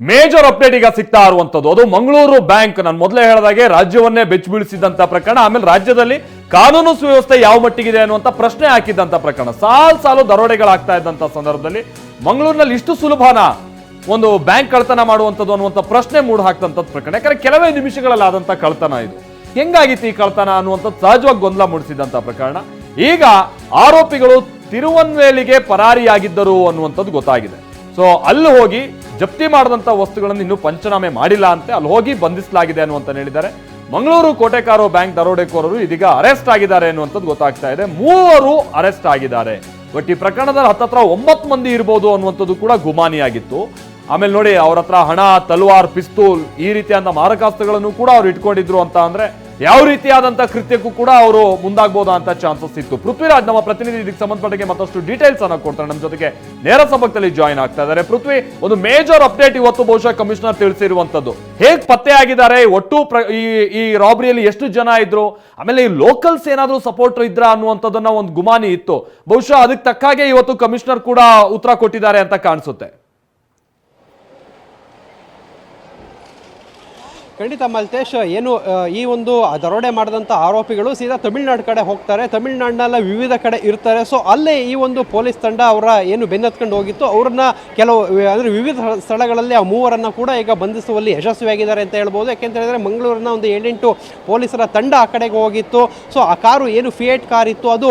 Major update ಈಗ ಸಿಗ್ತಾ ಇರುವಂತದ್ದು ಅದು ಮಂಗಳೂರು ಬ್ಯಾಂಕ್. ನಾನು ಮೊದಲೇ ಹೇಳಿದಾಗೆ ರಾಜ್ಯವನ್ನೇ ಬೆಚ್ಚ ಬೀಳಿಸಿದಂತ ಪ್ರಕರಣ, ಆಮೇಲೆ ರಾಜ್ಯದಲ್ಲಿ ಕಾನೂನು ಸುವ್ಯವಸ್ಥೆ ಯಾವ ಮಟ್ಟಿಗಿದೆ ಅನ್ನುವಂತ ಪ್ರಶ್ನೆ ಹಾಕಿದ್ದಂತ ಪ್ರಕರಣ. ಸಾಲು ದರೋಡೆಗಳಾಗ್ತಾ ಇದ್ದಂತ ಸಂದರ್ಭದಲ್ಲಿ ಮಂಗಳೂರಿನಲ್ಲಿ ಇಷ್ಟು ಸುಲಭನ ಒಂದು ಬ್ಯಾಂಕ್ ಕಳ್ತನ ಮಾಡುವಂಥದ್ದು ಅನ್ನುವಂಥ ಪ್ರಶ್ನೆ ಮೂಡ್ ಹಾಕ್ತಂಥದ್ದು ಪ್ರಕರಣ. ಯಾಕಂದ್ರೆ ಕೆಲವೇ ನಿಮಿಷಗಳಲ್ಲಿ ಆದಂತ ಕಳ್ತನ ಇದು. ಹೆಂಗಾಗಿತ್ತು ಈ ಕಳ್ತನ ಅನ್ನುವಂಥದ್ದು ಸಹಜವಾಗಿ ಗೊಂದಲ ಮೂಡಿಸಿದಂತ ಪ್ರಕರಣ. ಈಗ ಆರೋಪಿಗಳು ತಿರುವನ್ವೇಲಿಗೆ ಪರಾರಿಯಾಗಿದ್ದರು ಅನ್ನುವಂಥದ್ದು ಗೊತ್ತಾಗಿದೆ. ಸೊ ಅಲ್ಲಿ ಹೋಗಿ ಜಪ್ತಿ ಮಾಡಿದಂಥ ವಸ್ತುಗಳನ್ನು ಇನ್ನೂ ಪಂಚನಾಮೆ ಮಾಡಿಲ್ಲ ಅಂತೆ, ಅಲ್ಲಿ ಹೋಗಿ ಬಂಧಿಸಲಾಗಿದೆ ಅನ್ನುವಂತ ಹೇಳಿದ್ದಾರೆ. ಮಂಗಳೂರು ಕೋಟೆಕಾರೋ ಬ್ಯಾಂಕ್ ದರೋಡೆಕೋರರು ಇದೀಗ ಅರೆಸ್ಟ್ ಆಗಿದ್ದಾರೆ ಅನ್ನುವಂಥದ್ದು ಗೊತ್ತಾಗ್ತಾ ಇದೆ. 3 ಅರೆಸ್ಟ್ ಆಗಿದ್ದಾರೆ. ಬಟ್ ಈ ಪ್ರಕರಣದಲ್ಲಿ ಹತ್ತತ್ರ 9 ಮಂದಿ ಇರಬಹುದು ಅನ್ನುವಂಥದ್ದು ಕೂಡ ಗುಮಾನಿಯಾಗಿತ್ತು. ಆಮೇಲೆ ನೋಡಿ, ಅವ್ರ ಹತ್ರ ಹಣ, ತಲ್ವಾರ್, ಪಿಸ್ತೂಲ್ ಈ ರೀತಿಯಾದ ಮಾರಕಾಸ್ತ್ರಗಳನ್ನು ಕೂಡ ಅವ್ರು ಇಟ್ಕೊಂಡಿದ್ರು ಅಂತ ಅಂದ್ರೆ ಯಾವ ರೀತಿಯಾದಂತ ಕೃತ್ಯಕ್ಕೂ ಕೂಡ ಅವರು ಮುಂದಾಗಬಹುದು ಅಂತ ಚಾನ್ಸಸ್ ಇತ್ತು. ಪೃಥ್ವಿರಾಜ್ ನಮ್ಮ ಪ್ರತಿನಿಧಿ ಇದಕ್ಕೆ ಸಂಬಂಧಪಟ್ಟಂಗೆ ಮತ್ತಷ್ಟು ಡೀಟೇಲ್ಸ್ ಅನ್ನ ಕೊಡ್ತಾರೆ. ನಮ್ಮ ಜೊತೆಗೆ ನೇರ ಸಂಪರ್ಕದಲ್ಲಿ ಜಾಯಿನ್ ಆಗ್ತಾ ಇದ್ದಾರೆ. ಪೃಥ್ವಿ, ಒಂದು ಮೇಜರ್ ಅಪ್ಡೇಟ್ ಇವತ್ತು ಬಹುಶಃ ಕಮಿಷನರ್ ತಿಳಿಸಿರುವಂತದ್ದು. ಹೇಗ್ ಪತ್ತೆ ಆಗಿದ್ದಾರೆ, ಒಟ್ಟು ಈ ರಾಬರಿಯಲ್ಲಿ ಎಷ್ಟು ಜನ ಇದ್ರು, ಆಮೇಲೆ ಈ ಲೋಕಲ್ಸ್ ಏನಾದ್ರು ಸಪೋರ್ಟ್ ಇದ್ರ ಅನ್ನುವಂಥದ್ದನ್ನ ಒಂದು ಗುಮಾನಿ ಇತ್ತು. ಬಹುಶಃ ಅದಕ್ಕೆ ತಕ್ಕ ಹಾಗೆ ಇವತ್ತು ಕಮಿಷನರ್ ಕೂಡ ಉತ್ತರ ಕೊಟ್ಟಿದ್ದಾರೆ ಅಂತ ಕಾಣಿಸುತ್ತೆ. ಖಂಡಿತ ಮಲ್ತೇಶ್, ಏನು ಈ ಒಂದು ದರೋಡೆ ಮಾಡಿದಂಥ ಆರೋಪಿಗಳು ಸೀದಾ ತಮಿಳ್ನಾಡು ಕಡೆ ಹೋಗ್ತಾರೆ. ತಮಿಳ್ನಾಡಿನೆಲ್ಲ ವಿವಿಧ ಕಡೆ ಇರ್ತಾರೆ. ಸೊ ಅಲ್ಲೇ ಈ ಒಂದು ಪೊಲೀಸ್ ತಂಡ ಅವರ ಏನು ಬೆನ್ನತ್ಕೊಂಡು ಹೋಗಿತ್ತು, ಅವ್ರನ್ನ ಕೆಲವು ಅಂದರೆ ವಿವಿಧ ಸ್ಥಳಗಳಲ್ಲಿ ಆ 3 ಕೂಡ ಈಗ ಬಂಧಿಸುವಲ್ಲಿ ಯಶಸ್ವಿಯಾಗಿದ್ದಾರೆ ಅಂತ ಹೇಳ್ಬೋದು. ಯಾಕೆಂತ ಹೇಳಿದ್ರೆ ಮಂಗಳೂರಿನ ಒಂದು 7-8 ಪೊಲೀಸರ ತಂಡ ಆ ಕಡೆಗೆ ಹೋಗಿತ್ತು. ಸೊ ಆ ಕಾರು ಏನು ಫಿಯೇಟ್ ಕಾರ್ ಇತ್ತು, ಅದು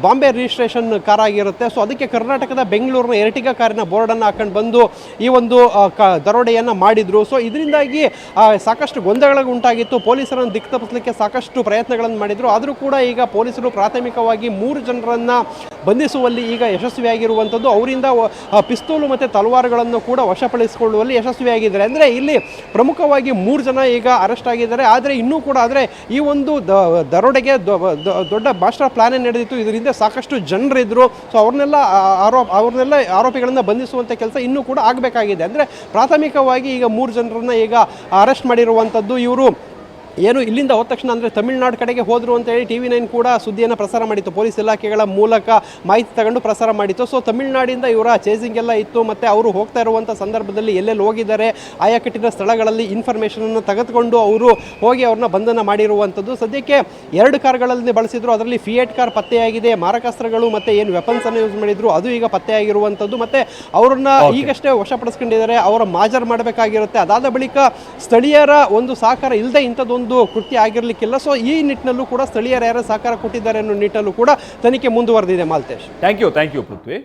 ಬಾಂಬೆ ರಿಜಿಸ್ಟ್ರೇಷನ್ ಕಾರ್ ಆಗಿರುತ್ತೆ. ಸೊ ಅದಕ್ಕೆ ಕರ್ನಾಟಕದ ಬೆಂಗಳೂರಿನ ಎರ್ಟಿಗಾ ಕಾರಿನ ಬೋರ್ಡನ್ನು ಹಾಕೊಂಡು ಬಂದು ಈ ಒಂದು ದರೋಡೆಯನ್ನು ಮಾಡಿದ್ರು. ಸೊ ಇದರಿಂದ ಸಾಕಷ್ಟು ಗೊಂದಲ ಉಂಟಾಗಿತ್ತು. ಪೊಲೀಸರನ್ನು ದಿಕ್ಕು ತಪ್ಪಿಸಲಿಕ್ಕೆ ಸಾಕಷ್ಟು ಪ್ರಯತ್ನಗಳನ್ನು ಮಾಡಿದ್ರು. ಆದರೂ ಕೂಡ ಈಗ ಪೊಲೀಸರು ಪ್ರಾಥಮಿಕವಾಗಿ 3 ಜನರನ್ನ ಬಂಧಿಸುವಲ್ಲಿ ಈಗ ಯಶಸ್ವಿಯಾಗಿರುವಂಥದ್ದು. ಅವರಿಂದ ಪಿಸ್ತೂಲು ಮತ್ತು ತಲವಾರುಗಳನ್ನು ಕೂಡ ವಶಪಡಿಸಿಕೊಳ್ಳುವಲ್ಲಿ ಯಶಸ್ವಿಯಾಗಿದ್ದಾರೆ. ಅಂದರೆ ಇಲ್ಲಿ ಪ್ರಮುಖವಾಗಿ 3 ಜನ ಈಗ ಅರೆಸ್ಟ್ ಆಗಿದ್ದಾರೆ. ಆದರೆ ಇನ್ನೂ ಕೂಡ ಈ ಒಂದು ದರೋಡೆಗೆ ದೊಡ್ಡ ಮಾಸ್ಟರ್ ಪ್ಲಾನ್ ನಡೆದಿತ್ತು. ಇದರಿಂದ ಸಾಕಷ್ಟು ಜನರಿದ್ದರು. ಸೊ ಅವ್ರನ್ನೆಲ್ಲ ಆರೋಪಿಗಳನ್ನು ಬಂಧಿಸುವಂಥ ಕೆಲಸ ಇನ್ನೂ ಕೂಡ ಆಗಬೇಕಾಗಿದೆ. ಅಂದರೆ ಪ್ರಾಥಮಿಕವಾಗಿ ಈಗ 3 ಜನರನ್ನ ಈಗ ಅರೆಸ್ಟ್ ಮಾಡಿರುವಂಥದ್ದು. ಇವರು ಏನು ಇಲ್ಲಿಂದ ಹೋದ ತಕ್ಷಣ ಅಂದರೆ ತಮಿಳ್ನಾಡು ಕಡೆಗೆ ಹೋದರು ಅಂತೇಳಿ TV9 ಕೂಡ ಸುದ್ದಿಯನ್ನು ಪ್ರಸಾರ ಮಾಡಿತ್ತು. ಪೊಲೀಸ್ ಇಲಾಖೆಗಳ ಮೂಲಕ ಮಾಹಿತಿ ತಗೊಂಡು ಪ್ರಸಾರ ಮಾಡಿತ್ತು. ಸೊ ತಮಿಳ್ನಾಡಿಂದ ಇವರ ಚೇಸಿಂಗ್ ಎಲ್ಲ ಇತ್ತು. ಮತ್ತು ಅವರು ಹೋಗ್ತಾ ಇರುವಂಥ ಸಂದರ್ಭದಲ್ಲಿ ಎಲ್ಲೆಲ್ಲಿ ಹೋಗಿದ್ದಾರೆ, ಆಯಾ ಕಟ್ಟಿನ ಸ್ಥಳಗಳಲ್ಲಿ ಇನ್ಫಾರ್ಮೇಷನನ್ನು ತೆಗೆದುಕೊಂಡು ಅವರು ಹೋಗಿ ಅವ್ರನ್ನ ಬಂಧನ ಮಾಡಿರುವಂಥದ್ದು. ಸದ್ಯಕ್ಕೆ 2 ಕಾರ್ಗಳಲ್ಲಿ ಬಳಸಿದ್ರು. ಅದರಲ್ಲಿ ಫಿಯೇಟ್ ಕಾರ್ ಪತ್ತೆಯಾಗಿದೆ. ಮಾರಕಾಸ್ತ್ರಗಳು ಮತ್ತು ಏನು ವೆಪನ್ಸನ್ನು ಯೂಸ್ ಮಾಡಿದ್ರು ಅದು ಈಗ ಪತ್ತೆಯಾಗಿರುವಂಥದ್ದು. ಮತ್ತು ಅವ್ರನ್ನ ಈಗಷ್ಟೇ ವಶಪಡಿಸ್ಕೊಂಡಿದ್ದಾರೆ. ಅವರ ಮಾಜರ್ ಮಾಡಬೇಕಾಗಿರುತ್ತೆ. ಅದಾದ ಬಳಿಕ ಸ್ಥಳೀಯರ ಒಂದು ಸಹಕಾರ ಇಲ್ಲದೆ ಇಂಥದ್ದೊಂದು ಕೃತ್ಯ ಆಗಿರಲಿಕ್ಕಿಲ್ಲ. ಸೊ ಈ ನಿಟ್ಟಿನಲ್ಲೂ ಕೂಡ ಸ್ಥಳೀಯರು ಯಾರು ಸಹಕಾರ ಕೊಟ್ಟಿದ್ದಾರೆ ಅನ್ನೋ ನಿಟ್ಟಿನಲ್ಲೂ ಕೂಡ ತನಿಖೆ ಮುಂದುವರೆದಿದೆ. Maltesh, thank you Prithvi.